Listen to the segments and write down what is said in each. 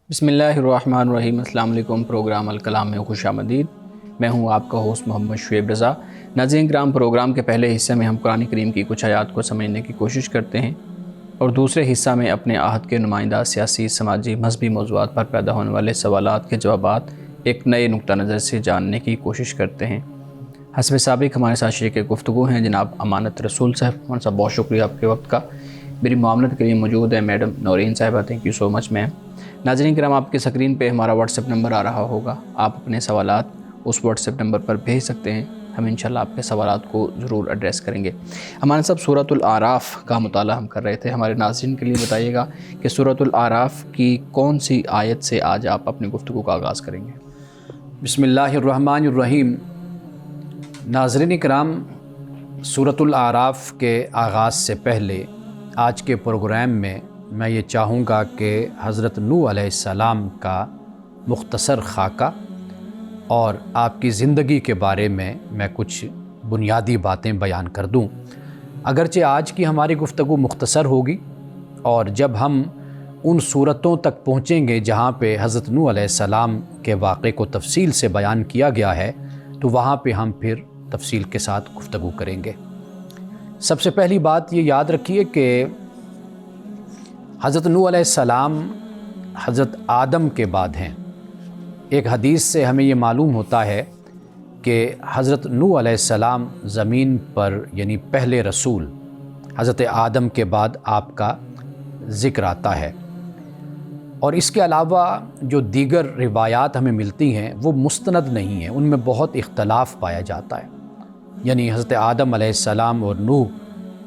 بسم اللہ الرحمن الرحیم۔ السلام علیکم۔ پروگرام الکلام میں خوش آمدید۔ میں ہوں آپ کا ہوسٹ محمد شعیب رضا۔ ناظرین کرام، پروگرام کے پہلے حصے میں ہم قرآن کریم کی کچھ آیات کو سمجھنے کی کوشش کرتے ہیں اور دوسرے حصہ میں اپنے عہد کے نمائندہ سیاسی، سماجی، مذہبی موضوعات پر پیدا ہونے والے سوالات کے جوابات ایک نئے نقطہ نظر سے جاننے کی کوشش کرتے ہیں۔ حسب سابق ہمارے ساتھ شریک گفتگو ہیں جناب امانت رسول صاحب۔ صاحب بہت شکریہ آپ کے وقت کا۔ میری معاملت کے لیے موجود ہے میڈم نورین صاحبہ۔ تھینک یو سو مچ میم۔ ناظرین کرام، آپ کے اسکرین پہ ہمارا واٹس ایپ نمبر آ رہا ہوگا، آپ اپنے سوالات اس واٹس ایپ نمبر پر بھیج سکتے ہیں۔ ہم انشاءاللہ آپ کے سوالات کو ضرور ایڈریس کریں گے۔ ہمارے سب سورۃ الاعراف کا مطالعہ ہم کر رہے تھے۔ ہمارے ناظرین کے لیے بتائیے گا کہ سورۃ الاعراف کی کون سی آیت سے آج آپ اپنی گفتگو کا آغاز کریں گے؟ بسم اللہ الرحمن الرحیم۔ ناظرین کرام، سورۃ الاعراف کے آغاز سے پہلے آج کے پروگرام میں میں یہ چاہوں گا کہ حضرت نوح علیہ السلام کا مختصر خاکہ اور آپ کی زندگی کے بارے میں کچھ بنیادی باتیں بیان کر دوں۔ اگرچہ آج کی ہماری گفتگو مختصر ہوگی، اور جب ہم ان صورتوں تک پہنچیں گے جہاں پہ حضرت نوح علیہ السلام کے واقعے کو تفصیل سے بیان کیا گیا ہے، تو وہاں پہ ہم پھر تفصیل کے ساتھ گفتگو کریں گے۔ سب سے پہلی بات یہ یاد رکھیے کہ حضرت نوح علیہ السلام حضرت آدم کے بعد ہیں۔ ایک حدیث سے ہمیں یہ معلوم ہوتا ہے کہ حضرت نوح علیہ السلام زمین پر یعنی پہلے رسول، حضرت آدم کے بعد آپ کا ذکر آتا ہے۔ اور اس کے علاوہ جو دیگر روایات ہمیں ملتی ہیں وہ مستند نہیں ہیں، ان میں بہت اختلاف پایا جاتا ہے۔ یعنی حضرت آدم علیہ السلام اور نوح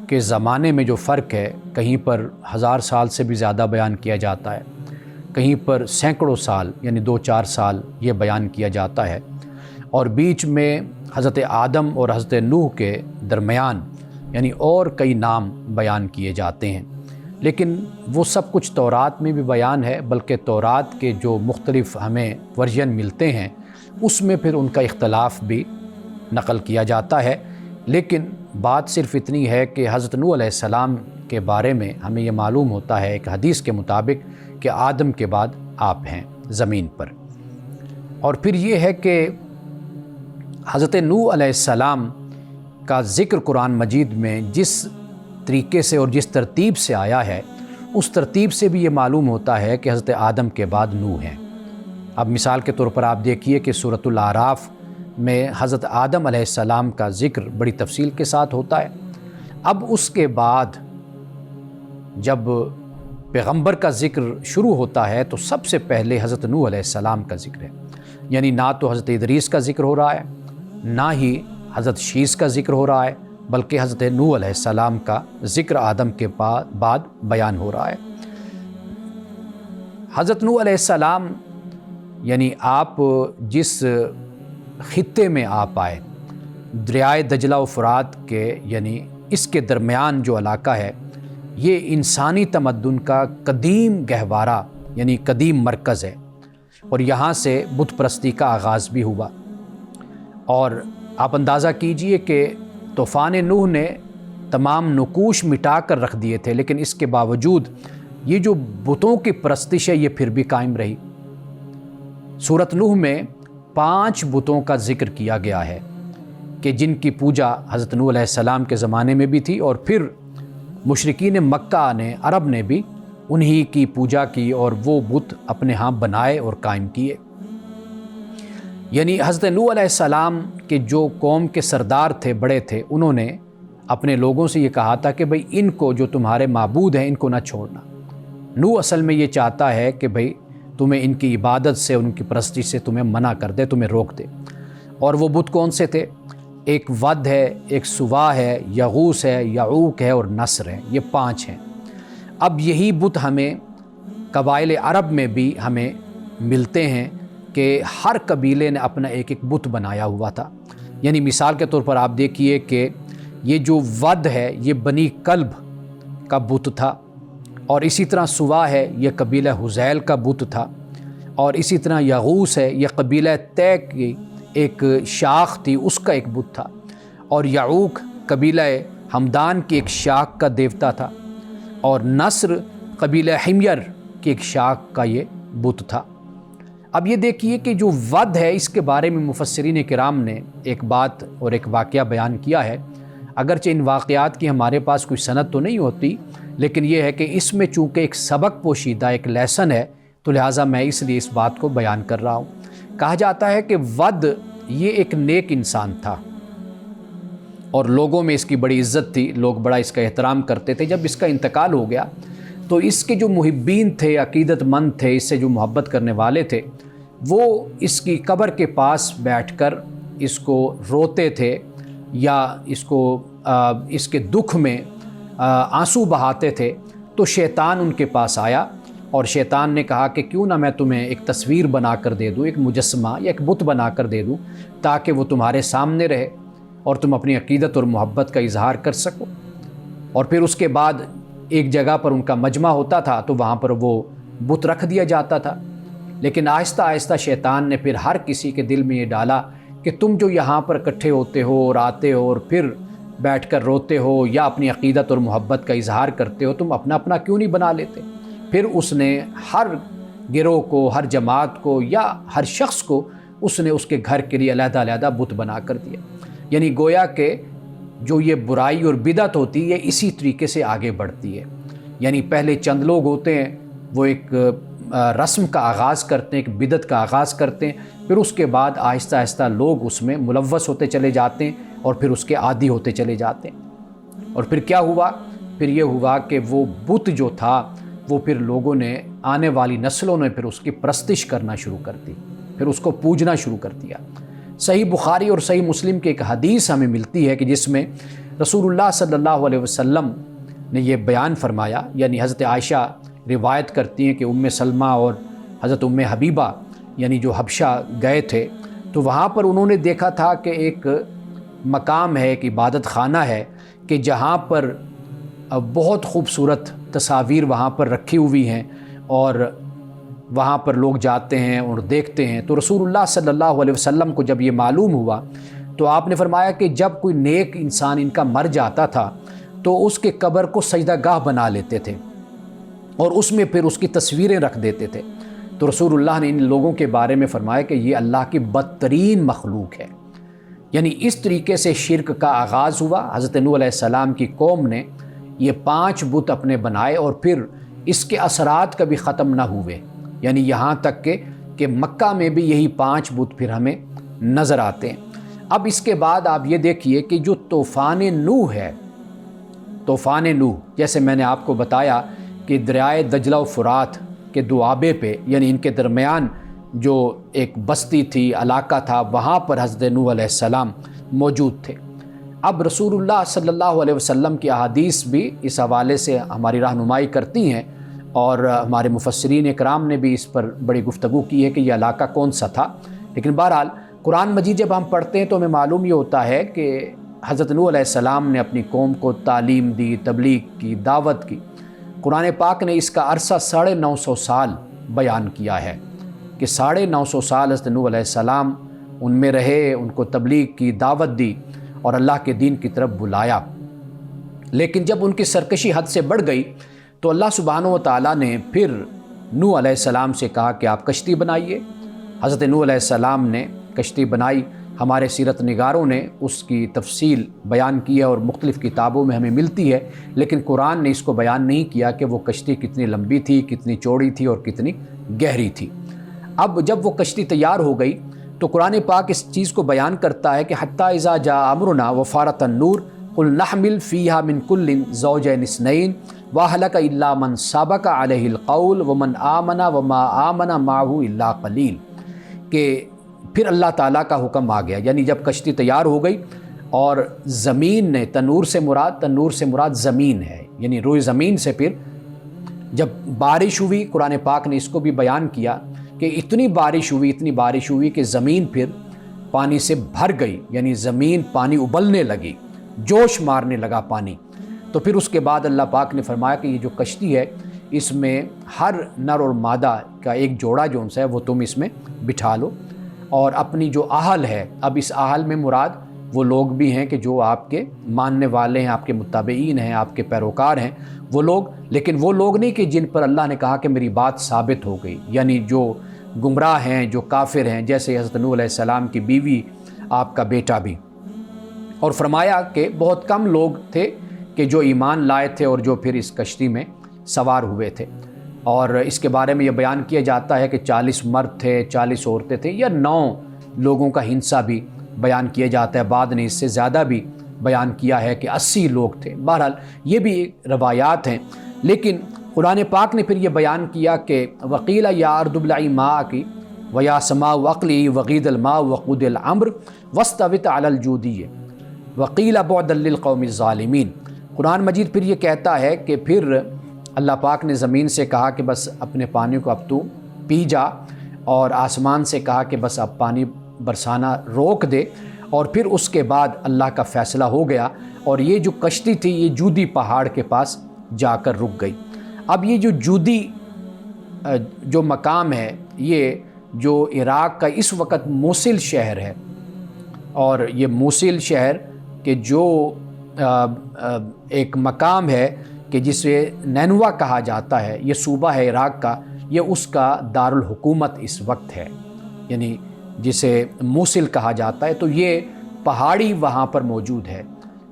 کے زمانے میں جو فرق ہے، کہیں پر 1000 سال سے بھی زیادہ بیان کیا جاتا ہے، کہیں پر سینکڑوں سال یعنی 2-4 سال یہ بیان کیا جاتا ہے، اور بیچ میں حضرت آدم اور حضرت نوح کے درمیان یعنی اور کئی نام بیان کیے جاتے ہیں۔ لیکن وہ سب کچھ تورات میں بھی بیان ہے، بلکہ تورات کے جو مختلف ہمیں ورژن ملتے ہیں اس میں پھر ان کا اختلاف بھی نقل کیا جاتا ہے۔ لیکن بات صرف اتنی ہے کہ حضرت نوح علیہ السلام کے بارے میں ہمیں یہ معلوم ہوتا ہے ایک حدیث کے مطابق کہ آدم کے بعد آپ ہیں زمین پر۔ اور پھر یہ ہے کہ حضرت نوح علیہ السلام کا ذکر قرآن مجید میں جس طریقے سے اور جس ترتیب سے آیا ہے، اس ترتیب سے بھی یہ معلوم ہوتا ہے کہ حضرت آدم کے بعد نوح ہیں۔ اب مثال کے طور پر آپ دیکھیے کہ سورۃ الاعراف میں حضرت آدم علیہ السلام کا ذکر بڑی تفصیل کے ساتھ ہوتا ہے۔ اب اس کے بعد جب پیغمبر کا ذکر شروع ہوتا ہے تو سب سے پہلے حضرت نوح علیہ السلام کا ذکر ہے۔ یعنی نہ تو حضرت ادریس کا ذکر ہو رہا ہے، نہ ہی حضرت شیس کا ذکر ہو رہا ہے، بلکہ حضرت نوح علیہ السلام کا ذکر آدم کے بعد بیان ہو رہا ہے۔ حضرت نوح علیہ السلام یعنی آپ جس خطے میں آپ آئے، دریائے دجلہ و فرات کے یعنی اس کے درمیان جو علاقہ ہے، یہ انسانی تمدن کا قدیم گہوارہ یعنی قدیم مرکز ہے، اور یہاں سے بت پرستی کا آغاز بھی ہوا۔ اور آپ اندازہ کیجئے کہ طوفان نوح نے تمام نقوش مٹا کر رکھ دیے تھے، لیکن اس کے باوجود یہ جو بتوں کی پرستش ہے یہ پھر بھی قائم رہی۔ سورۃ نوح میں 5 بتوں کا ذکر کیا گیا ہے کہ جن کی پوجا حضرت نوح علیہ السلام کے زمانے میں بھی تھی، اور پھر مشرکین مکہ نے، عرب نے بھی انہی کی پوجا کی اور وہ بت اپنے ہاں بنائے اور قائم کیے۔ یعنی حضرت نوح علیہ السلام کے جو قوم کے سردار تھے، بڑے تھے، انہوں نے اپنے لوگوں سے یہ کہا تھا کہ بھئی ان کو، جو تمہارے معبود ہیں، ان کو نہ چھوڑنا۔ نوح اصل میں یہ چاہتا ہے کہ بھئی تمہیں ان کی عبادت سے، ان کی پرستی سے تمہیں منع کر دے، تمہیں روک دے۔ اور وہ بت کون سے تھے؟ ایک ود ہے، ایک سوا ہے، یغوث ہے، یعوق ہے اور نصر ہے، یہ 5 ہیں۔ اب یہی بت ہمیں قبائل عرب میں بھی ہمیں ملتے ہیں کہ ہر قبیلے نے اپنا ایک ایک بت بنایا ہوا تھا۔ یعنی مثال کے طور پر آپ دیکھیے کہ یہ جو ود ہے یہ بنی کلب کا بت تھا، اور اسی طرح سوا ہے، یہ قبیلہ حذیل کا بت تھا، اور اسی طرح یغوث ہے، یہ قبیلہ طے کی ایک شاخ تھی، اس کا ایک بت تھا، اور یعوق قبیلہ ہمدان کی ایک شاخ کا دیوتا تھا، اور نصر قبیلہ حمیر کی ایک شاخ کا یہ بت تھا۔ اب یہ دیکھیے کہ جو ود ہے اس کے بارے میں مفسرین کرام نے ایک بات اور ایک واقعہ بیان کیا ہے۔ اگرچہ ان واقعات کی ہمارے پاس کوئی سند تو نہیں ہوتی، لیکن یہ ہے کہ اس میں چونکہ ایک سبق پوشیدہ ایک لیسن ہے، تو لہٰذا میں اس لیے اس بات کو بیان کر رہا ہوں۔ کہا جاتا ہے کہ ود یہ ایک نیک انسان تھا اور لوگوں میں اس کی بڑی عزت تھی، لوگ بڑا اس کا احترام کرتے تھے۔ جب اس کا انتقال ہو گیا تو اس کے جو محبین تھے، عقیدت مند تھے، اس سے جو محبت کرنے والے تھے، وہ اس کی قبر کے پاس بیٹھ کر اس کو روتے تھے یا اس کے دکھ میں آنسو بہاتے تھے۔ تو شیطان ان کے پاس آیا اور شیطان نے کہا کہ کیوں نہ میں تمہیں ایک تصویر بنا کر دے دوں، ایک مجسمہ یا ایک بت بنا کر دے دوں، تاکہ وہ تمہارے سامنے رہے اور تم اپنی عقیدت اور محبت کا اظہار کر سکو۔ اور پھر اس کے بعد ایک جگہ پر ان کا مجمع ہوتا تھا تو وہاں پر وہ بت رکھ دیا جاتا تھا۔ لیکن آہستہ آہستہ شیطان نے پھر ہر کسی کے دل میں یہ ڈالا کہ تم جو یہاں پر اکٹھے ہوتے ہو اور آتے ہو اور پھر بیٹھ کر روتے ہو یا اپنی عقیدت اور محبت کا اظہار کرتے ہو، تم اپنا اپنا کیوں نہیں بنا لیتے؟ پھر اس نے ہر گروہ کو، ہر جماعت کو یا ہر شخص کو اس نے اس کے گھر کے لیے علیحدہ علیحدہ بت بنا کر دیا۔ یعنی گویا کہ جو یہ برائی اور بدعت ہوتی ہے اسی طریقے سے آگے بڑھتی ہے۔ یعنی پہلے چند لوگ ہوتے ہیں، وہ ایک رسم کا آغاز کرتے ہیں، ایک بدعت کا آغاز کرتے ہیں، پھر اس کے بعد آہستہ آہستہ لوگ اس میں ملوث ہوتے چلے جاتے ہیں اور پھر اس کے عادی ہوتے چلے جاتے ہیں۔ اور پھر کیا ہوا؟ پھر یہ ہوا کہ وہ بت جو تھا وہ پھر لوگوں نے، آنے والی نسلوں نے پھر اس کی پرستش کرنا شروع کر دی، پھر اس کو پوجنا شروع کر دیا۔ صحیح بخاری اور صحیح مسلم کی ایک حدیث ہمیں ملتی ہے کہ جس میں رسول اللہ صلی اللہ علیہ وسلم نے یہ بیان فرمایا، یعنی حضرت عائشہ روایت کرتی ہیں کہ ام سلمہ اور حضرت ام حبیبہ یعنی جو حبشہ گئے تھے تو وہاں پر انہوں نے دیکھا تھا کہ ایک مقام ہے، ایک عبادت خانہ ہے کہ جہاں پر بہت خوبصورت تصاویر وہاں پر رکھی ہوئی ہیں اور وہاں پر لوگ جاتے ہیں اور دیکھتے ہیں۔ تو رسول اللہ صلی اللہ علیہ وسلم کو جب یہ معلوم ہوا تو آپ نے فرمایا کہ جب کوئی نیک انسان ان کا مر جاتا تھا تو اس کے قبر کو سجدہ گاہ بنا لیتے تھے اور اس میں پھر اس کی تصویریں رکھ دیتے تھے۔ تو رسول اللہ نے ان لوگوں کے بارے میں فرمایا کہ یہ اللہ کی بدترین مخلوق ہے۔ یعنی اس طریقے سے شرک کا آغاز ہوا۔ حضرت نوح علیہ السلام کی قوم نے یہ 5 بت اپنے بنائے اور پھر اس کے اثرات کبھی ختم نہ ہوئے، یعنی یہاں تک کہ مکہ میں بھی یہی 5 بت پھر ہمیں نظر آتے ہیں۔ اب اس کے بعد آپ یہ دیکھیے کہ جو طوفان نوح ہے، طوفان نوح جیسے میں نے آپ کو بتایا کہ دریائے دجلہ و فرات کے دوآبے پہ، یعنی ان کے درمیان جو ایک بستی تھی، علاقہ تھا، وہاں پر حضرت نوح علیہ السلام موجود تھے۔ اب رسول اللہ صلی اللہ علیہ وسلم کی احادیث بھی اس حوالے سے ہماری رہنمائی کرتی ہیں اور ہمارے مفسرین اکرام نے بھی اس پر بڑی گفتگو کی ہے کہ یہ علاقہ کون سا تھا۔ لیکن بہرحال قرآن مجید جب ہم پڑھتے ہیں تو ہمیں معلوم یہ ہوتا ہے کہ حضرت نوح علیہ السلام نے اپنی قوم کو تعلیم دی، تبلیغ کی، دعوت کی۔ قرآن پاک نے اس کا عرصہ 950 سال بیان کیا ہے کہ 950 سال حضرت نوح علیہ السلام ان میں رہے، ان کو تبلیغ کی، دعوت دی اور اللہ کے دین کی طرف بلایا۔ لیکن جب ان کی سرکشی حد سے بڑھ گئی تو اللہ سبحانہ و تعالیٰ نے پھر نوح علیہ السلام سے کہا کہ آپ کشتی بنائیے۔ حضرت نوح علیہ السلام نے کشتی بنائی۔ ہمارے سیرت نگاروں نے اس کی تفصیل بیان کی ہے اور مختلف کتابوں میں ہمیں ملتی ہے، لیکن قرآن نے اس کو بیان نہیں کیا کہ وہ کشتی کتنی لمبی تھی، کتنی چوڑی تھی اور کتنی گہری تھی۔ اب جب وہ کشتی تیار ہو گئی تو قرآن پاک اس چیز کو بیان کرتا ہے کہ حتیٰ اذا جاء امرنا وفارت النور قل نحمل فیہا من کل زوجین اثنین واہلک الا من سبق علیہ القول ومن آمن وما آمن معہ الا قلیل، کہ پھر اللہ تعالیٰ کا حکم آ گیا۔ یعنی جب کشتی تیار ہو گئی اور زمین نے، تنور سے مراد زمین ہے، یعنی روئے زمین سے پھر جب بارش ہوئی، قرآن پاک نے اس کو بھی بیان کیا کہ اتنی بارش ہوئی کہ زمین پھر پانی سے بھر گئی، یعنی زمین پانی ابلنے لگی، جوش مارنے لگا پانی۔ تو پھر اس کے بعد اللہ پاک نے فرمایا کہ یہ جو کشتی ہے اس میں ہر نر اور مادہ کا ایک جوڑا جو ہے وہ تم اس میں بٹھا لو، اور اپنی جو آہل ہے، اب اس آہل میں مراد وہ لوگ بھی ہیں کہ جو آپ کے ماننے والے ہیں، آپ کے متابعین ہیں، آپ کے پیروکار ہیں وہ لوگ، لیکن وہ لوگ نہیں کہ جن پر اللہ نے کہا کہ میری بات ثابت ہو گئی، یعنی جو گمراہ ہیں، جو کافر ہیں، جیسے حضرت نوح علیہ السلام کی بیوی، آپ کا بیٹا بھی۔ اور فرمایا کہ بہت کم لوگ تھے کہ جو ایمان لائے تھے اور جو پھر اس کشتی میں سوار ہوئے تھے، اور اس کے بارے میں یہ بیان کیا جاتا ہے کہ 40 مرد تھے، 40 عورتیں تھیں، یا 9 لوگوں کا ہنسا بھی بیان کیا جاتا ہے، بعد نے اس سے زیادہ بھی بیان کیا ہے کہ 80 لوگ تھے۔ بہرحال یہ بھی روایات ہیں، لیکن قرآن پاک نے پھر یہ بیان کیا کہ وقیل یا ارض ابلعی ماءکی ویا سماء اقلعی وغیض الماء وقضی الامر واستوت علی الجودی وقیل بعدا للقوم الظالمین۔ قرآن مجید پھر یہ کہتا ہے کہ پھر اللہ پاک نے زمین سے کہا کہ بس اپنے پانی کو اب تو پی جا، اور آسمان سے کہا کہ بس اب پانی برسانا روک دے، اور پھر اس کے بعد اللہ کا فیصلہ ہو گیا، اور یہ جو کشتی تھی یہ جودی پہاڑ کے پاس جا کر رک گئی۔ اب یہ جو جودی جو مقام ہے، یہ جو عراق کا اس وقت موصل شہر ہے، اور یہ موصل شہر کہ جو ایک مقام ہے کہ جسے نینوا کہا جاتا ہے، یہ صوبہ ہے عراق کا، یہ اس کا دارالحکومت اس وقت ہے، یعنی جسے موصل کہا جاتا ہے۔ تو یہ پہاڑی وہاں پر موجود ہے،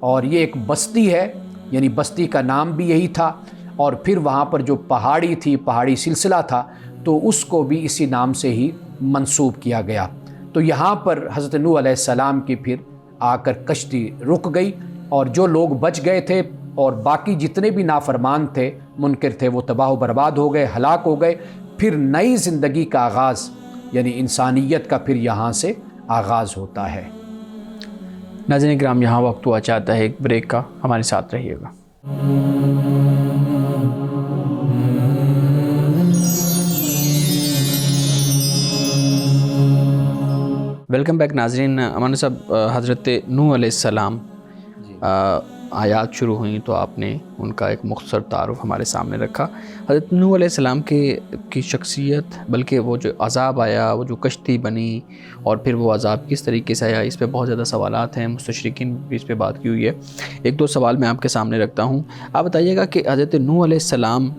اور یہ ایک بستی ہے، یعنی بستی کا نام بھی یہی تھا، اور پھر وہاں پر جو پہاڑی تھی، پہاڑی سلسلہ تھا، تو اس کو بھی اسی نام سے ہی منسوب کیا گیا۔ تو یہاں پر حضرت نوح علیہ السلام کی پھر آ کر کشتی رک گئی، اور جو لوگ بچ گئے تھے اور باقی جتنے بھی نافرمان تھے، منکر تھے، وہ تباہ و برباد ہو گئے، ہلاک ہو گئے۔ پھر نئی زندگی کا آغاز، یعنی انسانیت کا پھر یہاں سے آغاز ہوتا ہے۔ ناظرین کرام، یہاں وقت ہوا چاہتا ہے ایک بریک کا، ہمارے ساتھ رہیے گا۔ ویلکم بیک ناظرین۔ امان صاحب، حضرت نوح علیہ السلام آیات شروع ہوئیں تو آپ نے ان کا ایک مختصر تعارف ہمارے سامنے رکھا۔ حضرت نوح علیہ السلام کی شخصیت، بلکہ وہ جو عذاب آیا، وہ جو کشتی بنی، اور پھر وہ عذاب کس طریقے سے آیا، اس پہ بہت زیادہ سوالات ہیں، مستشرقین بھی اس پہ بات کی ہوئی ہے۔ ایک دو سوال میں آپ کے سامنے رکھتا ہوں۔ آپ بتائیے گا کہ حضرت نوح علیہ السلام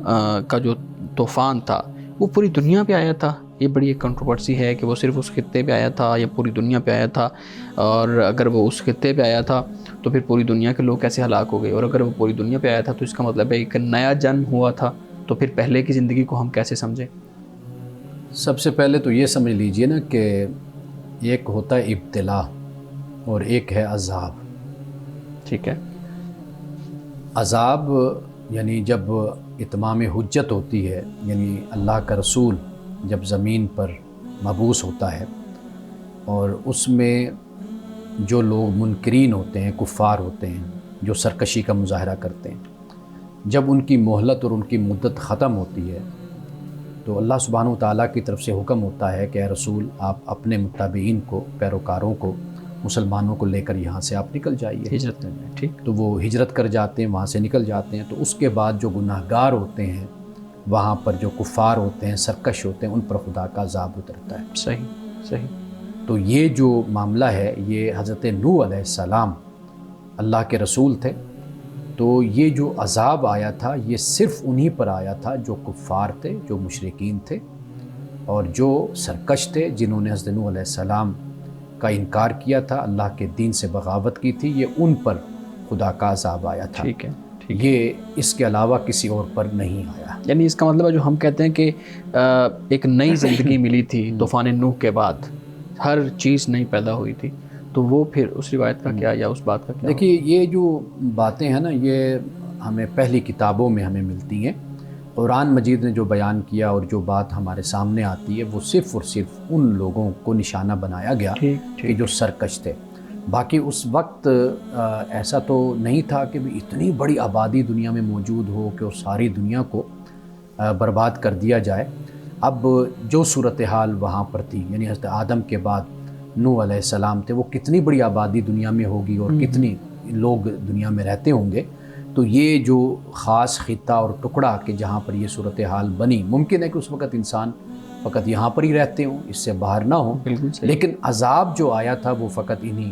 کا جو طوفان تھا وہ پوری دنیا پہ آیا تھا؟ یہ بڑی ایک کنٹروورسی ہے کہ وہ صرف اس خطے پہ آیا تھا یا پوری دنیا پہ آیا تھا، اور اگر وہ اس خطے پہ آیا تھا تو پھر پوری دنیا کے لوگ کیسے ہلاک ہو گئے، اور اگر وہ پوری دنیا پہ آیا تھا تو اس کا مطلب ہے ایک نیا جنم ہوا تھا، تو پھر پہلے کی زندگی کو ہم کیسے سمجھیں؟ سب سے پہلے تو یہ سمجھ لیجئے نا کہ ایک ہوتا ہے ابتلا اور ایک ہے عذاب۔ ٹھیک ہے۔ عذاب یعنی جب اتمام حجت ہوتی ہے، یعنی اللہ کا رسول جب زمین پر مبعوث ہوتا ہے، اور اس میں جو لوگ منکرین ہوتے ہیں، کفار ہوتے ہیں، جو سرکشی کا مظاہرہ کرتے ہیں، جب ان کی مہلت اور ان کی مدت ختم ہوتی ہے تو اللہ سبحانہ وتعالیٰ کی طرف سے حکم ہوتا ہے کہ اے رسول، آپ اپنے متابعین کو، پیروکاروں کو، مسلمانوں کو لے کر یہاں سے آپ نکل جائیے، ہجرت کرنا ہے۔ ٹھیک۔ تو وہ ہجرت کر جاتے ہیں، وہاں سے نکل جاتے ہیں۔ تو اس کے بعد جو گناہ گار ہوتے ہیں، وہاں پر جو کفار ہوتے ہیں، سرکش ہوتے ہیں، ان پر خدا کا عذاب اترتا ہے۔ صحیح صحیح۔ تو یہ جو معاملہ ہے، یہ حضرت نوح علیہ السلام اللہ کے رسول تھے، تو یہ جو عذاب آیا تھا یہ صرف انہی پر آیا تھا جو کفار تھے، جو مشرکین تھے، اور جو سرکش تھے، جنہوں نے حضرت نوح علیہ السلام کا انکار کیا تھا، اللہ کے دین سے بغاوت کی تھی، یہ ان پر خدا کا عذاب آیا تھا۔ ٹھیک ہے۔ یہ اس کے علاوہ کسی اور پر نہیں آیا۔ یعنی اس کا مطلب ہے جو ہم کہتے ہیں کہ ایک نئی زندگی ملی تھی طوفان نوح کے بعد، ہر چیز نئی پیدا ہوئی تھی، تو وہ پھر اس روایت کا کیا یا اس بات کا کیا؟ دیکھیے، یہ جو باتیں ہیں نا، یہ ہمیں پہلی کتابوں میں ہمیں ملتی ہیں۔ قرآن مجید نے جو بیان کیا اور جو بات ہمارے سامنے آتی ہے، وہ صرف اور صرف ان لوگوں کو نشانہ بنایا گیا کہ جو سرکش تھے۔ باقی اس وقت ایسا تو نہیں تھا کہ اتنی بڑی آبادی دنیا میں موجود ہو کہ وہ ساری دنیا کو برباد کر دیا جائے۔ اب جو صورتحال وہاں پر تھی، یعنی حضرت آدم کے بعد نوح علیہ السلام تھے، وہ کتنی بڑی آبادی دنیا میں ہوگی اور کتنی لوگ دنیا میں رہتے ہوں گے۔ تو یہ جو خاص خطہ اور ٹکڑا کہ جہاں پر یہ صورتحال بنی، ممکن ہے کہ اس وقت انسان فقط یہاں پر ہی رہتے ہوں، اس سے باہر نہ ہوں، لیکن عذاب جو آیا تھا وہ فقط انہی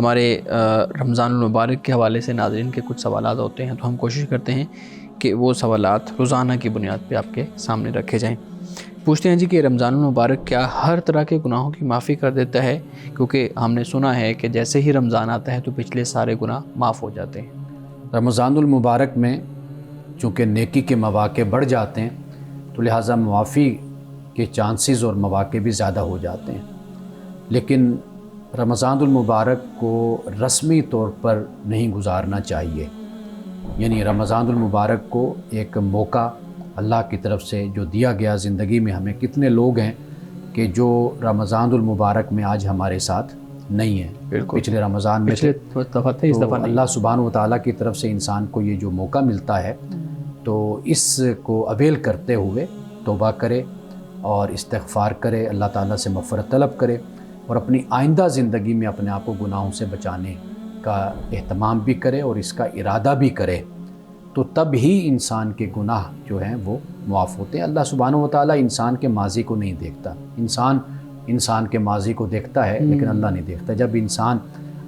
ہمارے رمضان المبارک کے حوالے سے ناظرین کے کچھ سوالات ہوتے ہیں، تو ہم کوشش کرتے ہیں کہ وہ سوالات روزانہ کی بنیاد پہ آپ کے سامنے رکھے جائیں۔ پوچھتے ہیں جی کہ رمضان المبارک کیا ہر طرح کے گناہوں کی معافی کر دیتا ہے؟ کیونکہ ہم نے سنا ہے کہ جیسے ہی رمضان آتا ہے تو پچھلے سارے گناہ معاف ہو جاتے ہیں۔ رمضان المبارک میں چونکہ نیکی کے مواقع بڑھ جاتے ہیں تو لہٰذا معافی کے چانسز اور مواقع بھی زیادہ ہو جاتے ہیں، لیکن رمضان المبارک کو رسمی طور پر نہیں گزارنا چاہیے۔ یعنی رمضان المبارک کو ایک موقع اللہ کی طرف سے جو دیا گیا زندگی میں، ہمیں کتنے لوگ ہیں کہ جو رمضان المبارک میں آج ہمارے ساتھ نہیں ہیں، بالکل پچھلے رمضان میں پچھلے دفعہ تھے، اس تو دفعہ نہیں۔ اللہ سبحانہ و تعالیٰ کی طرف سے انسان کو یہ جو موقع ملتا ہے تو اس کو اویل کرتے ہوئے توبہ کرے اور استغفار کرے، اللہ تعالیٰ سے مغفرت طلب کرے اور اپنی آئندہ زندگی میں اپنے آپ کو گناہوں سے بچانے کا اہتمام بھی کرے اور اس کا ارادہ بھی کرے، تو تب ہی انسان کے گناہ جو ہیں وہ معاف ہوتے ہیں۔ اللہ سبحانہ و تعالیٰ انسان کے ماضی کو نہیں دیکھتا، انسان کے ماضی کو دیکھتا ہے لیکن اللہ نہیں دیکھتا۔ جب انسان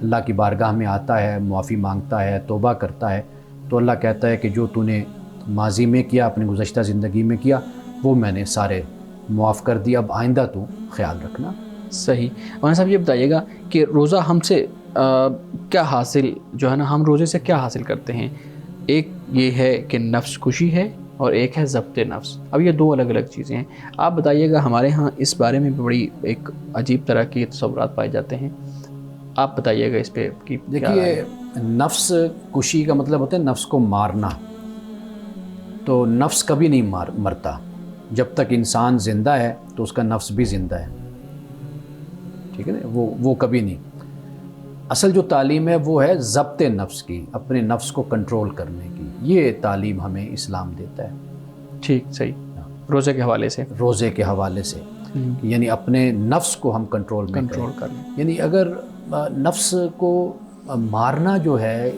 اللہ کی بارگاہ میں آتا ہے، معافی مانگتا ہے، توبہ کرتا ہے، تو اللہ کہتا ہے کہ جو تو نے ماضی میں کیا، اپنی گزشتہ زندگی میں کیا، وہ میں نے سارے معاف کر دیا، اب آئندہ تو خیال رکھنا۔ صحیح۔ مولانا صاحب یہ بتائیے گا کہ روزہ ہم سے کیا حاصل جو ہے نا، ہم روزے سے کیا حاصل کرتے ہیں؟ ایک یہ ہے کہ نفس کشی ہے اور ایک ہے ضبط نفس۔ اب یہ دو الگ الگ چیزیں ہیں، آپ بتائیے گا۔ ہمارے ہاں اس بارے میں بڑی ایک عجیب طرح کی تصورات پائے جاتے ہیں، آپ بتائیے گا اس پہ کہ دیکھیے، نفس کشی کا مطلب ہوتا ہے نفس کو مارنا، تو نفس کبھی نہیں مرتا۔ جب تک انسان زندہ ہے تو اس کا نفس بھی زندہ ہے، ٹھیک ہے نا، وہ کبھی نہیں۔ اصل جو تعلیم ہے وہ ہے ضبط نفس کی، اپنے نفس کو کنٹرول کرنے کی، یہ تعلیم ہمیں اسلام دیتا ہے۔ ٹھیک، صحیح، روزے کے حوالے سے، روزے کے حوالے سے یعنی اپنے نفس کو ہم کنٹرول کر لیں۔ یعنی اگر نفس کو مارنا جو ہے،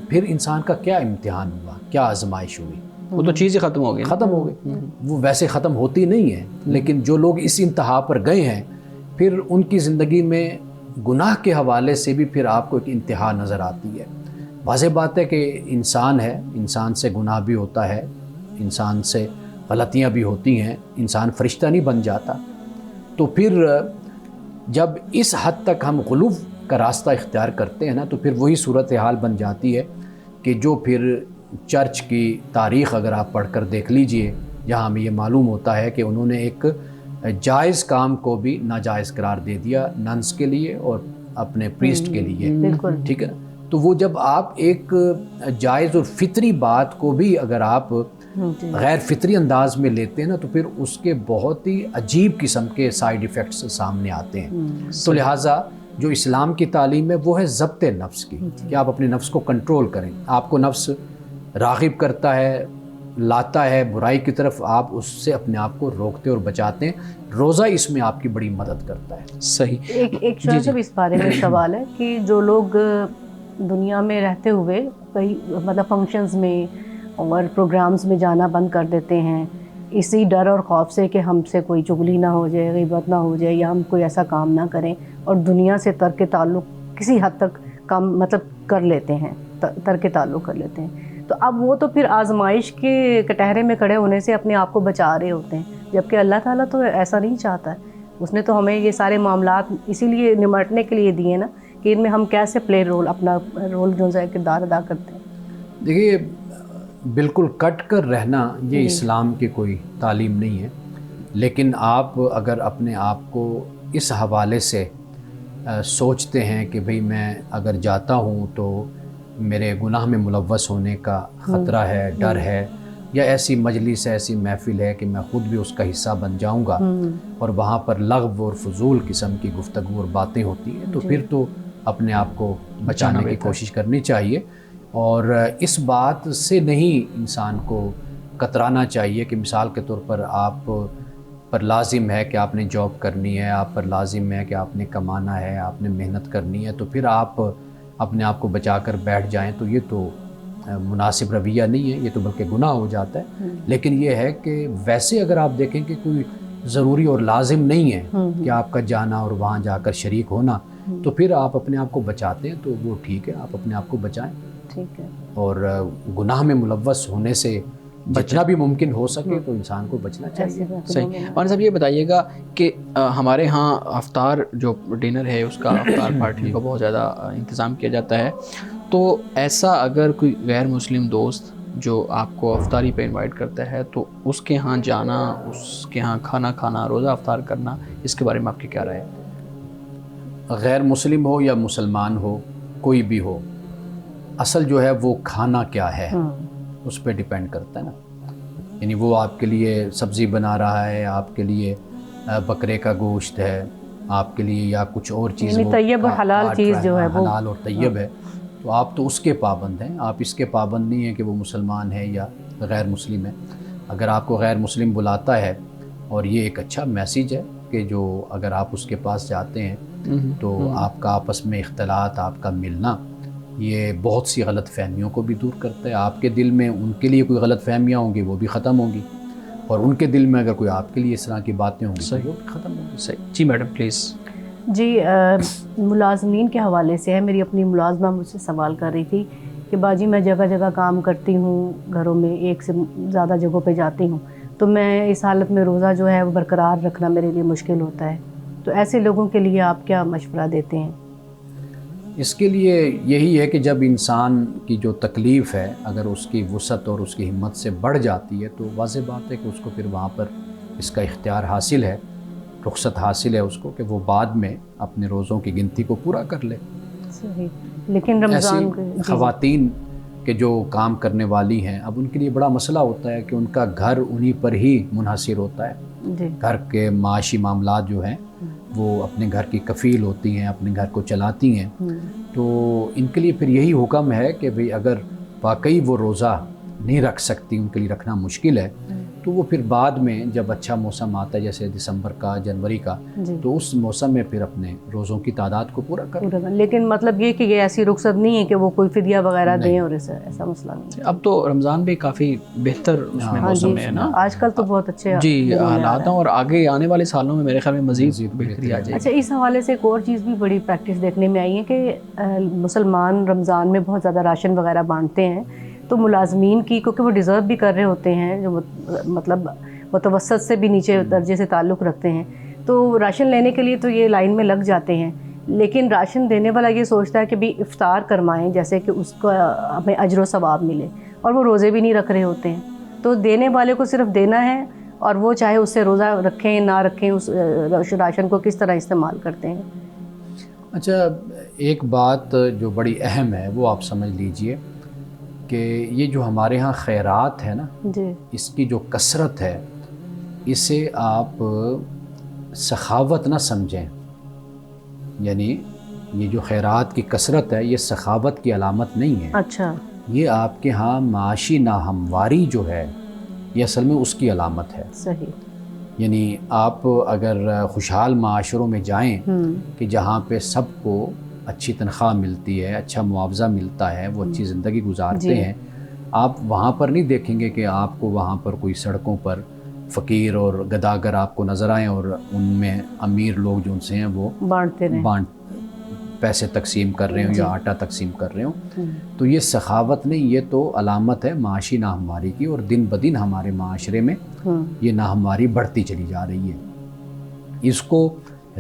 پھر انسان کا کیا امتحان ہوا، کیا آزمائش ہوئی؟ وہ تو چیز ہی ختم ہو گئی، ختم ہو گئی۔ وہ ویسے ختم ہوتی نہیں ہے، لیکن جو لوگ اس انتہا پر گئے ہیں، پھر ان کی زندگی میں گناہ کے حوالے سے بھی پھر آپ کو ایک انتہا نظر آتی ہے۔ واضح بات ہے کہ انسان ہے، انسان سے گناہ بھی ہوتا ہے، انسان سے غلطیاں بھی ہوتی ہیں، انسان فرشتہ نہیں بن جاتا۔ تو پھر جب اس حد تک ہم غلو کا راستہ اختیار کرتے ہیں نا، تو پھر وہی صورتحال بن جاتی ہے کہ جو پھر چرچ کی تاریخ اگر آپ پڑھ کر دیکھ لیجئے، جہاں ہمیں یہ معلوم ہوتا ہے کہ انہوں نے ایک جائز کام کو بھی ناجائز قرار دے دیا، ننس کے لیے اور اپنے پریسٹ کے لیے، بالکل ٹھیک ہے نا۔ تو وہ جب آپ ایک جائز اور فطری بات کو بھی اگر آپ غیر فطری انداز میں لیتے ہیں نا، تو پھر اس کے بہت ہی عجیب قسم کے سائیڈ ایفیکٹس سامنے آتے ہیں۔ تو لہٰذا جو اسلام کی تعلیم ہے وہ ہے ضبط نفس کی، کہ آپ اپنے نفس کو کنٹرول کریں۔ آپ کو نفس راغب کرتا ہے، لاتا ہے برائی کی طرف، آپ اس سے اپنے آپ کو روکتے اور بچاتے ہیں۔ روزہ اس میں آپ کی بڑی مدد کرتا ہے۔ صحیح۔ ایک شاہ صاحب اس بارے میں سوال ہے کہ جو لوگ دنیا میں رہتے ہوئے کئی مطلب فنکشنز میں اور پروگرامز میں جانا بند کر دیتے ہیں، اسی ڈر اور خوف سے کہ ہم سے کوئی چغلی نہ ہو جائے، غیبت نہ ہو جائے، یا ہم کوئی ایسا کام نہ کریں، اور دنیا سے ترک تعلق کسی حد تک کم مطلب کر لیتے ہیں، ترک تعلق کر لیتے ہیں، تو اب وہ تو پھر آزمائش کے کٹہرے میں کھڑے ہونے سے اپنے آپ کو بچا رہے ہوتے ہیں، جبکہ اللہ تعالیٰ تو ایسا نہیں چاہتا ہے۔ اس نے تو ہمیں یہ سارے معاملات اسی لیے نمٹنے کے لیے دیے نا، کہ ان میں ہم کیسے اپنا رول جو ہے کردار ادا کرتے ہیں۔ دیکھیے، بالکل کٹ کر رہنا یہ اسلام کی کوئی تعلیم نہیں ہے، لیکن آپ اگر اپنے آپ کو اس حوالے سے سوچتے ہیں کہ بھئی میں اگر جاتا ہوں تو میرے گناہ میں ملوث ہونے کا خطرہ ہے، ڈر ہے، یا ایسی مجلس ہے، ایسی محفل ہے کہ میں خود بھی اس کا حصہ بن جاؤں گا اور وہاں پر لغو اور فضول قسم کی گفتگو اور باتیں ہوتی ہیں، تو پھر تو اپنے آپ کو بچانے کی کوشش کرنی چاہیے، اور اس بات سے نہیں انسان کو کترانا چاہیے کہ مثال کے طور پر آپ پر لازم ہے کہ آپ نے جاب کرنی ہے، آپ پر لازم ہے کہ آپ نے کمانا ہے، آپ نے محنت کرنی ہے، تو پھر آپ اپنے آپ کو بچا کر بیٹھ جائیں، تو یہ تو مناسب رویہ نہیں ہے، یہ تو بلکہ گناہ ہو جاتا ہے۔ لیکن یہ ہے کہ ویسے اگر آپ دیکھیں کہ کوئی ضروری اور لازم نہیں ہے کہ آپ کا جانا اور وہاں جا کر شریک ہونا، تو پھر آپ اپنے آپ کو بچاتے ہیں تو وہ ٹھیک ہے، آپ اپنے آپ کو بچائیں، ٹھیک ہے، اور گناہ میں ملوث ہونے سے جتنا بھی ممکن ہو سکے تو انسان کو بچنا چاہیے۔ صحیح۔ اور صاحب یہ بتائیے گا کہ ہمارے ہاں افطار جو ڈنر ہے اس کا افطار پارٹی کا بہت زیادہ انتظام کیا جاتا ہے، تو ایسا اگر کوئی غیر مسلم دوست جو آپ کو افطاری پہ انوائٹ کرتا ہے تو اس کے ہاں جانا، اس کے ہاں کھانا کھانا، روزہ افطار کرنا، اس کے بارے میں آپ کی کیا رائے ہے؟ غیر مسلم ہو یا مسلمان ہو، کوئی بھی ہو، اصل جو ہے وہ کھانا کیا ہے اس پہ ڈیپینڈ کرتا ہے نا۔ یعنی وہ آپ کے لیے سبزی بنا رہا ہے، آپ کے لیے بکرے کا گوشت ہے، آپ کے لیے یا کچھ اور چیز، یعنی طیب اور حلال چیز جو ہے وہ حلال اور طیب ہے، تو آپ تو اس کے پابند ہیں، آپ اس کے پابند نہیں ہیں کہ وہ مسلمان ہے یا غیر مسلم ہے۔ اگر آپ کو غیر مسلم بلاتا ہے، اور یہ ایک اچھا میسیج ہے کہ جو اگر آپ اس کے پاس جاتے ہیں تو آپ کا آپس میں اختلاط، آپ کا ملنا، یہ بہت سی غلط فہمیوں کو بھی دور کرتا ہے۔ آپ کے دل میں ان کے لیے کوئی غلط فہمیاں ہوں گی وہ بھی ختم ہوں گی، اور ان کے دل میں اگر کوئی آپ کے لیے اس طرح کی باتیں ہوں گی تو وہ بھی ختم ہوں گی۔ صحیح جی میڈم پلیز۔ جی ملازمین کے حوالے سے ہے، میری اپنی ملازمہ مجھ سے سوال کر رہی تھی کہ باجی میں جگہ جگہ کام کرتی ہوں، گھروں میں ایک سے زیادہ جگہوں پہ جاتی ہوں، تو میں اس حالت میں روزہ جو ہے وہ برقرار رکھنا میرے لیے مشکل ہوتا ہے، تو ایسے لوگوں کے لیے آپ کیا مشورہ دیتے ہیں؟ اس کے لیے یہی ہے کہ جب انسان کی جو تکلیف ہے اگر اس کی وسعت اور اس کی ہمت سے بڑھ جاتی ہے تو واضح بات ہے کہ اس کو پھر وہاں پر اس کا اختیار حاصل ہے، رخصت حاصل ہے اس کو کہ وہ بعد میں اپنے روزوں کی گنتی کو پورا کر لے۔ صحیح، لیکن رمضان ایسی خواتین کے جو کام کرنے والی ہیں، اب ان کے لیے بڑا مسئلہ ہوتا ہے کہ ان کا گھر انہی پر ہی منحصر ہوتا ہے، جی گھر کے معاشی معاملات جو ہیں وہ اپنے گھر کی کفیل ہوتی ہیں، اپنے گھر کو چلاتی ہیں، تو ان کے لیے پھر یہی حکم ہے کہ بھئی اگر واقعی وہ روزہ نہیں رکھ سکتی، ان کے لیے رکھنا مشکل ہے، تو وہ پھر بعد میں جب اچھا موسم آتا ہے جیسے دسمبر کا، جنوری کا، تو اس موسم میں پھر اپنے روزوں کی تعداد کو پورا کریں۔ لیکن مطلب یہ کہ یہ ایسی رخصت نہیں ہے کہ وہ کوئی فدیہ وغیرہ دیں، اور ایسا مسئلہ نہیں ہے۔ اب تو رمضان بھی کافی بہتر اس میں موسم ہے نا، آج کل تو بہت اچھے جی حالات ہیں، اور آگے آنے والے سالوں میں میرے خیال میں مزید بہتری آ جائے گی۔ اچھا، اس حوالے سے ایک اور چیز بھی بڑی پریکٹس دیکھنے میں آئی ہے کہ مسلمان رمضان میں بہت زیادہ راشن وغیرہ بانٹتے ہیں، تو ملازمین کی، کیونکہ وہ ڈیزرو بھی کر رہے ہوتے ہیں، جو مطلب متوسط سے بھی نیچے درجے سے تعلق رکھتے ہیں، تو راشن لینے کے لیے تو یہ لائن میں لگ جاتے ہیں، لیکن راشن دینے والا یہ سوچتا ہے کہ بھی افطار کرمائیں جیسے کہ اس کو ہمیں اجر و ثواب ملے، اور وہ روزے بھی نہیں رکھ رہے ہوتے ہیں، تو دینے والے کو صرف دینا ہے، اور وہ چاہے اس سے روزہ رکھیں نہ رکھیں، اس راشن کو کس طرح استعمال کرتے ہیں۔ اچھا، ایک بات جو بڑی اہم ہے وہ آپ سمجھ لیجئے کہ یہ جو ہمارے ہاں خیرات ہے نا، جی، اس کی جو کثرت ہے اسے آپ سخاوت نہ سمجھیں، یعنی یہ جو خیرات کی کثرت ہے یہ سخاوت کی علامت نہیں ہے، اچھا، یہ آپ کے ہاں معاشی ناہمواری جو ہے یہ اصل میں اس کی علامت ہے۔ صحیح، یعنی آپ اگر خوشحال معاشروں میں جائیں کہ جہاں پہ سب کو اچھی تنخواہ ملتی ہے، اچھا معاوضہ ملتا ہے، وہ اچھی زندگی گزارتے ہیں، آپ وہاں پر نہیں دیکھیں گے کہ آپ کو وہاں پر کوئی سڑکوں پر فقیر اور گداگر آپ کو نظر آئیں اور ان میں امیر لوگ جو ان سے ہیں وہ بانٹتے رہیں، پیسے تقسیم کر رہے ہوں یا آٹا تقسیم کر رہے ہوں، تو یہ سخاوت نہیں، یہ تو علامت ہے معاشی ناہمواری کی، اور دن بدن ہمارے معاشرے میں یہ ناہمواری بڑھتی چلی جا رہی ہے۔ اس کو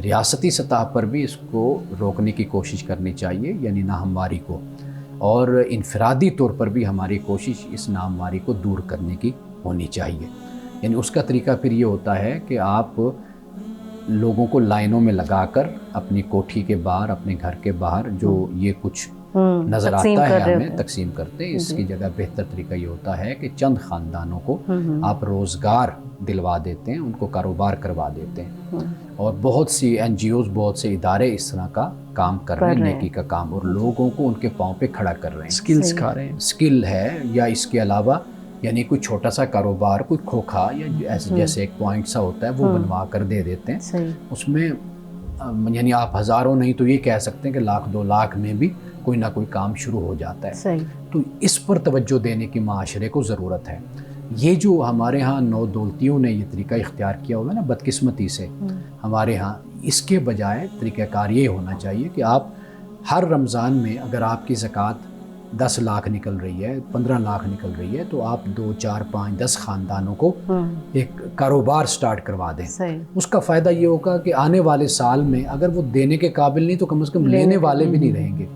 ریاستی سطح پر بھی اس کو روکنے کی کوشش کرنی چاہیے، یعنی ناہمواری کو، اور انفرادی طور پر بھی ہماری کوشش اس ناہمواری کو دور کرنے کی ہونی چاہیے۔ یعنی اس کا طریقہ پھر یہ ہوتا ہے کہ آپ لوگوں کو لائنوں میں لگا کر اپنی کوٹھی کے باہر، اپنے گھر کے باہر جو یہ کچھ نظر آتا ہے ہمیں تقسیم کرتے ہیں، اس کی جگہ بہتر طریقہ یہ ہوتا ہے کہ چند خاندانوں کو آپ روزگار دلوا دیتے ہیں، ان کو کاروبار کروا دیتے ہیں، اور بہت سی این جی اوز، بہت سے ادارے اس طرح کا کام کر رہے ہیں، نیکی کا کام، اور لوگوں کو ان کے پاؤں پہ کھڑا کر رہے ہیں، اسکل سکھا رہے ہیں، اسکل ہے، یا اس کے علاوہ یعنی کوئی چھوٹا سا کاروبار، کوئی کھوکھا یا جیسے ایک پوائنٹ سا ہوتا ہے وہ بنوا کر دے دیتے ہیں، اس میں یعنی آپ ہزاروں نہیں تو یہ کہہ سکتے ہیں کہ لاکھ 2 لاکھ میں بھی کوئی نہ کوئی کام شروع ہو جاتا ہے۔ تو اس پر توجہ دینے کی معاشرے کو ضرورت ہے۔ یہ جو ہمارے ہاں نو دولتیوں نے یہ طریقہ اختیار کیا ہوا ہے نا بدقسمتی سے ہمارے ہاں، اس کے بجائے طریقہ کار یہ ہونا چاہیے کہ آپ ہر رمضان میں اگر آپ کی زکوٰۃ 10 لاکھ نکل رہی ہے، 15 لاکھ نکل رہی ہے، تو آپ 2 4 5 10 خاندانوں کو ایک کاروبار سٹارٹ کروا دیں۔ اس کا فائدہ یہ ہوگا کہ آنے والے سال میں اگر وہ دینے کے قابل نہیں تو کم از کم لینے والے بھی نہیں رہیں گے۔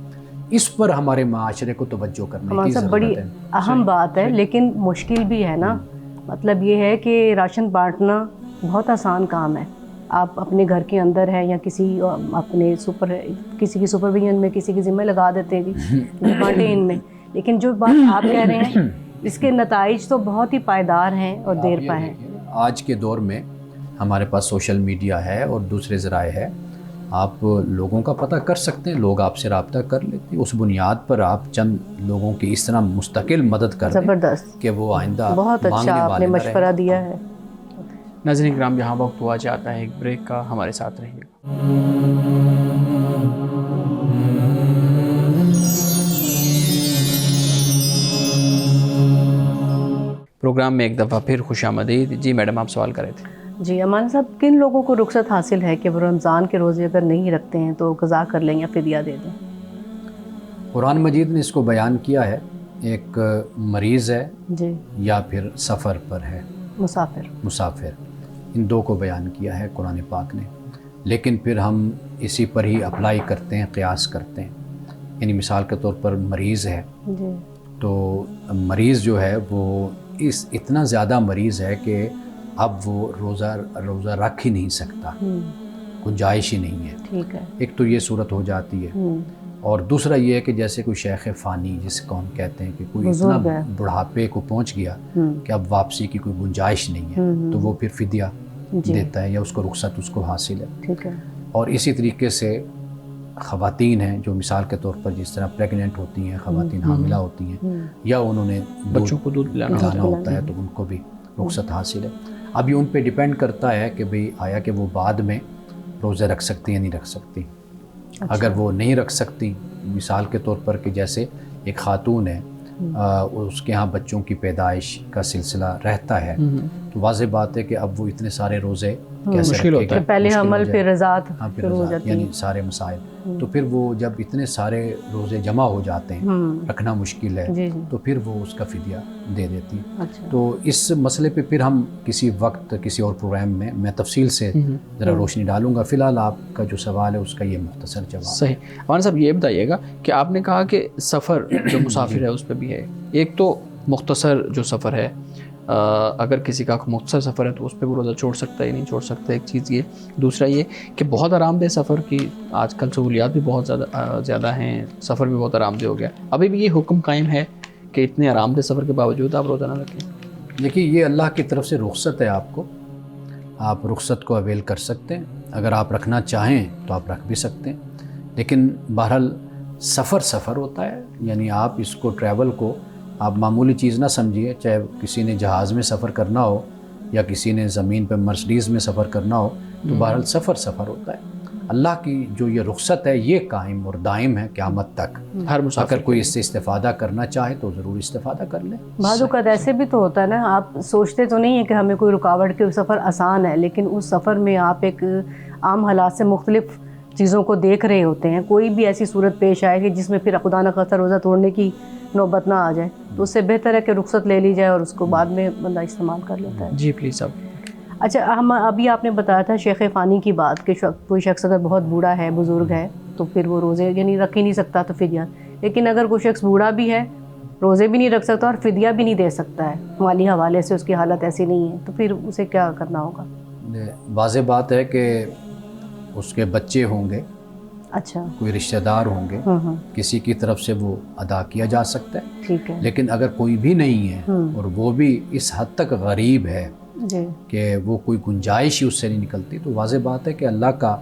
اس پر ہمارے معاشرے کو توجہ کرنے کی ضرورت بڑی ہے۔ اہم بات ہے، لیکن مشکل بھی ہے نا۔ مطلب یہ ہے کہ راشن بانٹنا بہت آسان کام ہے، آپ اپنے گھر کے اندر ہے یا کسی اپنے کسی کی سپرویژن میں کسی کی ذمہ لگا دیتے ہیں جی بانٹے ان میں، لیکن جو بات آپ کہہ رہے ہیں اس کے نتائج تو بہت ہی پائیدار ہیں اور دیر پا ہیں۔ آج کے دور میں ہمارے پاس سوشل میڈیا ہے اور دوسرے ذرائع ہے، آپ لوگوں کا پتہ کر سکتے ہیں، لوگ آپ سے رابطہ کر لیتے ہیں، اس بنیاد پر آپ چند لوگوں کی اس طرح مستقل مدد کر دیں زبردست، کہ وہ آئندہ بہت اچھا آپ نے مشورہ دیا ہے۔ ناظرین کرام، یہاں وقت ہوا جاتا ہے ایک بریک کا، ہمارے ساتھ رہیے گا۔ پروگرام میں ایک دفعہ پھر خوش آمدید۔ جی میڈم، آپ سوال کر رہے تھے۔ جی امان صاحب، کن لوگوں کو رخصت حاصل ہے کہ وہ رمضان کے روزے اگر نہیں رکھتے ہیں تو قضا کر لیں یا فدیہ دے دیں؟ قرآن مجید نے اس کو بیان کیا ہے، ایک مریض ہے جی، یا پھر سفر پر ہے، مسافر، ان دو کو بیان کیا ہے قرآن پاک نے، لیکن پھر ہم اسی پر ہی اپلائی کرتے ہیں، قیاس کرتے ہیں۔ یعنی مثال کے طور پر مریض ہے جی، تو مریض جو ہے وہ اتنا زیادہ مریض ہے کہ اب وہ روزہ رکھ ہی نہیں سکتا، گنجائش ہی نہیں ہے، ٹھیک ہے، ایک تو یہ صورت ہو جاتی ہے۔ اور دوسرا یہ ہے کہ جیسے کوئی شیخ فانی جس کو ہم کہتے ہیں کہ کوئی اتنا بڑھاپے کو پہنچ گیا کہ اب واپسی کی کوئی گنجائش نہیں ہے، تو وہ پھر فدیہ دیتا ہے یا اس کو رخصت اس کو حاصل ہے، ٹھیک ہے۔ اور اسی طریقے سے خواتین ہیں جو مثال کے طور پر جس طرح پریگننٹ ہوتی ہیں، خواتین حاملہ ہوتی ہیں یا انہوں نے بچوں کو دودھ پلانا ہوتا ہے، تو ان کو بھی رخصت حاصل ہے۔ اب یہ ان پہ ڈیپینڈ کرتا ہے کہ بھئی آیا کہ وہ بعد میں روزے رکھ سکتی یا نہیں رکھ سکتی۔ اگر وہ نہیں رکھ سکتی، مثال کے طور پر کہ جیسے ایک خاتون ہے، اس کے ہاں بچوں کی پیدائش کا سلسلہ رہتا ہے، تو واضح بات ہے کہ اب وہ اتنے سارے روزے کیسے مشکل ہوتا ہے، پہلے حمل پھر رضاعت شروع ہو جاتی ہے، یعنی سارے مسائل، تو پھر وہ جب اتنے سارے روزے جمع ہو جاتے ہیں، رکھنا مشکل ہے، تو پھر وہ اس کا فدیہ دے دیتی۔ تو اس مسئلے پہ پھر ہم کسی وقت کسی اور پروگرام میں تفصیل سے ذرا روشنی ڈالوں گا۔ فی الحال آپ کا جو سوال ہے اس کا یہ مختصر جواب۔ صحیح۔ امان صاحب یہ بتائیے گا کہ آپ نے کہا کہ سفر جو مسافر ہے اس پہ بھی ہے، ایک تو مختصر جو سفر ہے، اگر کسی کا مختصر سفر ہے تو اس پہ وہ روزہ چھوڑ سکتا ہے یا نہیں چھوڑ سکتا، ایک چیز یہ۔ دوسرا یہ کہ بہت آرام دہ سفر کی آج کل سہولیات بھی بہت زیادہ ہیں، سفر بھی بہت آرام دہ ہو گیا، ابھی بھی یہ حکم قائم ہے کہ اتنے آرام دہ سفر کے باوجود آپ روزہ نہ رکھیں؟ دیکھیے، یہ اللہ کی طرف سے رخصت ہے، آپ رخصت کو اویل کر سکتے ہیں، اگر آپ رکھنا چاہیں تو آپ رکھ بھی سکتے ہیں، لیکن بہرحال سفر ہوتا ہے، یعنی آپ اس کو ٹریول کو آپ معمولی چیز نہ سمجھیے، چاہے کسی نے جہاز میں سفر کرنا ہو یا کسی نے زمین پہ مرسڈیز میں سفر کرنا ہو، تو بہرحال سفر ہوتا ہے۔ اللہ کی جو یہ رخصت ہے یہ قائم اور دائم ہے قیامت تک، ہر مسافر اگر کوئی اس سے استفادہ کرنا چاہے تو ضرور استفادہ کر لیں۔ بعض اوقات ایسے بھی تو ہوتا ہے نا، آپ سوچتے تو نہیں ہیں کہ ہمیں کوئی رکاوٹ کے سفر آسان ہے، لیکن اس سفر میں آپ ایک عام حالات سے مختلف چیزوں کو دیکھ رہے ہوتے ہیں، کوئی بھی ایسی صورت پیش آئے کہ جس میں پھر خدا نخواستہ روزہ توڑنے کی نوبت نہ آ جائے، تو اس سے بہتر ہے کہ رخصت لے لی جائے اور اس کو بعد میں بندہ استعمال کر لیتا ہے۔ جی پلیز صاحب۔ اچھا، ہم ابھی آپ نے بتایا تھا شیخ فانی کی بات کہ کوئی شخص اگر بہت بوڑھا ہے، بزرگ ہے، تو پھر وہ روزے یعنی رکھ ہی نہیں سکتا تو فدیہ، لیکن اگر کوئی شخص بوڑھا بھی ہے، روزے بھی نہیں رکھ سکتا اور فدیہ بھی نہیں دے سکتا ہے، مالی حوالے سے اس کی حالت ایسی نہیں ہے، تو پھر اسے کیا کرنا ہوگا؟ واضح بات ہے کہ اس کے بچے ہوں گے، اچھا، کوئی رشتہ دار ہوں گے، کسی کی طرف سے وہ ادا کیا جا سکتا ہے، ٹھیک ہے، لیکن اگر کوئی بھی نہیں ہے اور وہ بھی اس حد تک غریب ہے جی، کہ وہ کوئی گنجائش ہی اس سے نہیں نکلتی، تو واضح بات ہے کہ اللہ کا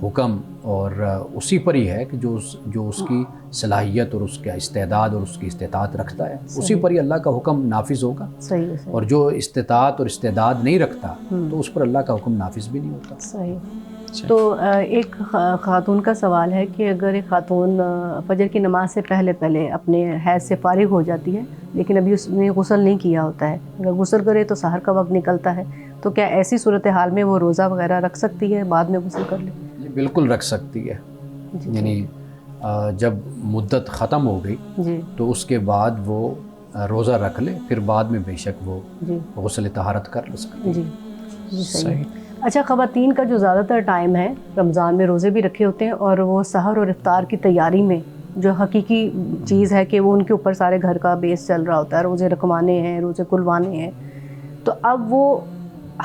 حکم اور اسی پر ہی ہے کہ جو اس کی صلاحیت اور اس کا استعداد اور اس کی استطاعت رکھتا ہے، اسی پر ہی اللہ کا حکم نافذ ہوگا، صحیح ہے، اور جو استطاعت اور استعداد نہیں رکھتا تو اس پر اللہ کا حکم نافذ بھی نہیں ہوتا۔ صحیح۔ تو ایک خاتون کا سوال ہے کہ اگر ایک خاتون فجر کی نماز سے پہلے اپنے حیض سے فارغ ہو جاتی ہے، لیکن ابھی اس نے غسل نہیں کیا ہوتا ہے، اگر غسل کرے تو سحر کا وقت نکلتا ہے، تو کیا ایسی صورتحال میں وہ روزہ وغیرہ رکھ سکتی ہے، بعد میں غسل کر لے؟ بالکل رکھ سکتی ہے، یعنی جب مدت ختم ہو گئی جی تو اس کے بعد وہ روزہ رکھ لے، پھر بعد میں بے شک وہ جی غسل طہارت کر سکتی ہے۔ جی جی صحیح۔ اچھا، خواتین کا جو زیادہ تر ٹائم ہے رمضان میں، روزے بھی رکھے ہوتے ہیں اور وہ سحر اور افطار کی تیاری میں جو حقیقی چیز ہے کہ وہ ان کے اوپر سارے گھر کا بیس چل رہا ہوتا ہے، روزے رکھوانے ہیں، روزے کھلوانے ہیں، تو اب وہ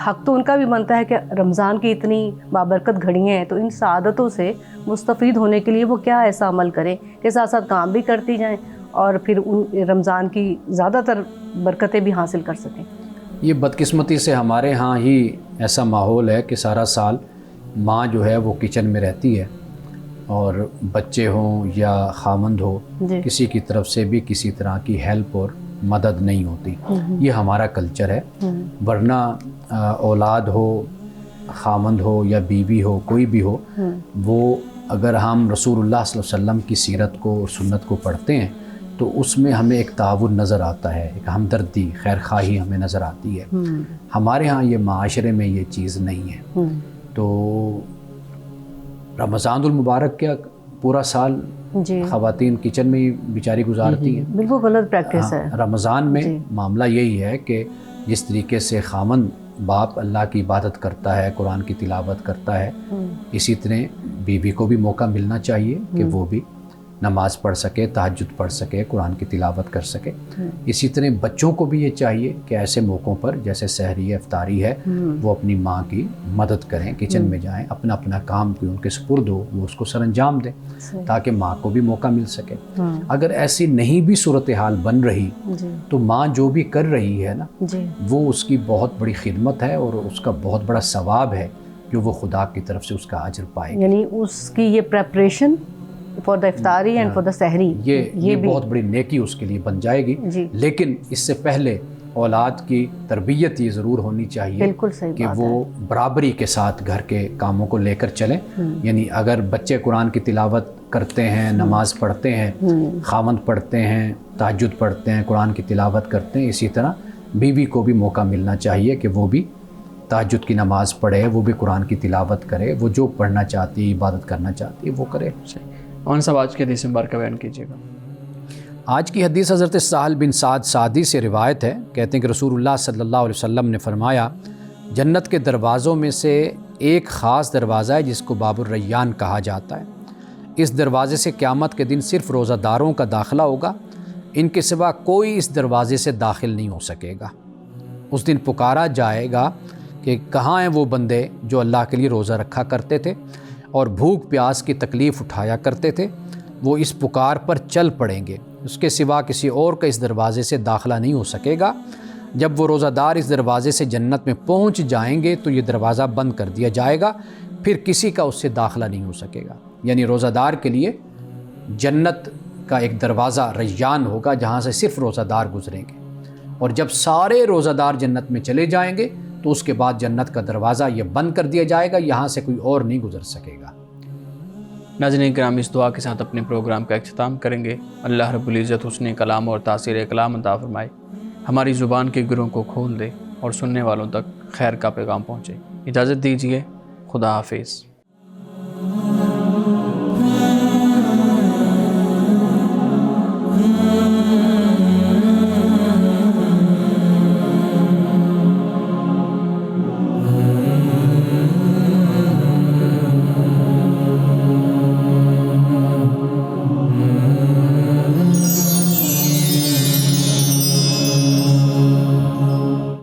حق تو ان کا بھی بنتا ہے کہ رمضان کی اتنی بابرکت گھڑیاں ہیں تو ان سعادتوں سے مستفید ہونے کے لیے وہ کیا ایسا عمل کریں کہ ساتھ ساتھ کام بھی کرتی جائیں اور پھر ان رمضان کی زیادہ تر برکتیں بھی حاصل کر سکیں۔ یہ بدقسمتی سے ہمارے ہاں ہی ایسا ماحول ہے کہ سارا سال ماں جو ہے وہ کچن میں رہتی ہے اور بچے ہوں یا خامند ہو، جی کسی کی طرف سے بھی کسی طرح کی ہیلپ اور مدد نہیں ہوتی۔ یہ ہمارا کلچر ہے، ورنہ اولاد ہو، خامند ہو یا بیوی ہو، کوئی بھی ہو، وہ اگر ہم رسول اللہ صلی اللہ علیہ وسلم کی سیرت کو اور سنت کو پڑھتے ہیں تو اس میں ہمیں ایک تعاون نظر آتا ہے، ایک ہمدردی، خیر خواہی ہمیں نظر آتی ہے۔ ہمارے ہاں یہ معاشرے میں یہ چیز نہیں ہے۔ تو رمضان المبارک کیا پورا سال جی خواتین کچن میں ہی بیچاری گزارتی ہیں۔ بالکل غلط پریکٹس ہے۔ رمضان میں معاملہ یہی ہے کہ جس طریقے سے خامند باپ اللہ کی عبادت کرتا ہے، قرآن کی تلاوت کرتا ہے، اسی طرح بیوی کو بھی موقع ملنا چاہیے کہ وہ بھی نماز پڑھ سکے، تہجد پڑھ سکے، قرآن کی تلاوت کر سکے۔ اسی طرح بچوں کو بھی یہ چاہیے کہ ایسے موقعوں پر جیسے سحری ہے، افطاری ہے، وہ اپنی ماں کی مدد کریں، کچن میں جائیں، اپنا اپنا کام کوئی ان کے سپرد ہو وہ اس کو سر انجام دیں تاکہ ماں کو بھی موقع مل سکے۔ اگر ایسی نہیں بھی صورتحال بن رہی تو ماں جو بھی کر رہی ہے نا وہ اس کی بہت بڑی خدمت ہے اور اس کا بہت بڑا ثواب ہے جو وہ خدا کی طرف سے اس کا اجر پائے گی۔ یعنی اس کی یہ پریپریشن فار دا افطاری اینڈ فار دا سحری، یہ بہت بڑی نیکی اس کے لیے بن جائے گی۔ لیکن اس سے پہلے اولاد کی تربیت یہ ضرور ہونی چاہیے بالکل صحیح کہ وہ برابری کے ساتھ گھر کے کاموں کو لے کر چلیں۔ یعنی اگر بچے قرآن کی تلاوت کرتے ہیں، نماز پڑھتے ہیں، خامند پڑھتے ہیں، تہجد پڑھتے ہیں، قرآن کی تلاوت کرتے ہیں، اسی طرح بیوی کو بھی موقع ملنا چاہیے کہ وہ بھی تہجد کی نماز پڑھے، وہ بھی قرآن کی تلاوت کرے، وہ جو پڑھنا چاہتی ہے، عبادت کرنا چاہتی ہے وہ کرے۔ کون سا آج کی حدیث مبارکہ بیان کیجیے گا؟ آج کی حدیث حضرت سہل بن سعد ساعدی سے روایت ہے، کہتے ہیں کہ رسول اللہ صلی اللہ علیہ وسلم نے فرمایا، جنت کے دروازوں میں سے ایک خاص دروازہ ہے جس کو باب الریان کہا جاتا ہے۔ اس دروازے سے قیامت کے دن صرف روزہ داروں کا داخلہ ہوگا، ان کے سوا کوئی اس دروازے سے داخل نہیں ہو سکے گا۔ اس دن پکارا جائے گا کہ کہاں ہیں وہ بندے جو اللہ کے لیے روزہ رکھا کرتے تھے اور بھوک پیاس کی تکلیف اٹھایا کرتے تھے؟ وہ اس پکار پر چل پڑیں گے، اس کے سوا کسی اور کا اس دروازے سے داخلہ نہیں ہو سکے گا۔ جب وہ روزہ دار اس دروازے سے جنت میں پہنچ جائیں گے تو یہ دروازہ بند کر دیا جائے گا، پھر کسی کا اس سے داخلہ نہیں ہو سکے گا۔ یعنی روزہ دار کے لیے جنت کا ایک دروازہ ریان ہوگا جہاں سے صرف روزہ دار گزریں گے، اور جب سارے روزہ دار جنت میں چلے جائیں گے تو اس کے بعد جنت کا دروازہ یہ بند کر دیا جائے گا، یہاں سے کوئی اور نہیں گزر سکے گا۔ ناظرین کرام، اس دعا کے ساتھ اپنے پروگرام کا اختتام کریں گے۔ اللہ رب العزت حسن کلام اور تاثیر کلام عطا فرمائے، ہماری زبان کے گروں کو کھول دے اور سننے والوں تک خیر کا پیغام پہنچے۔ اجازت دیجیے، خدا حافظ۔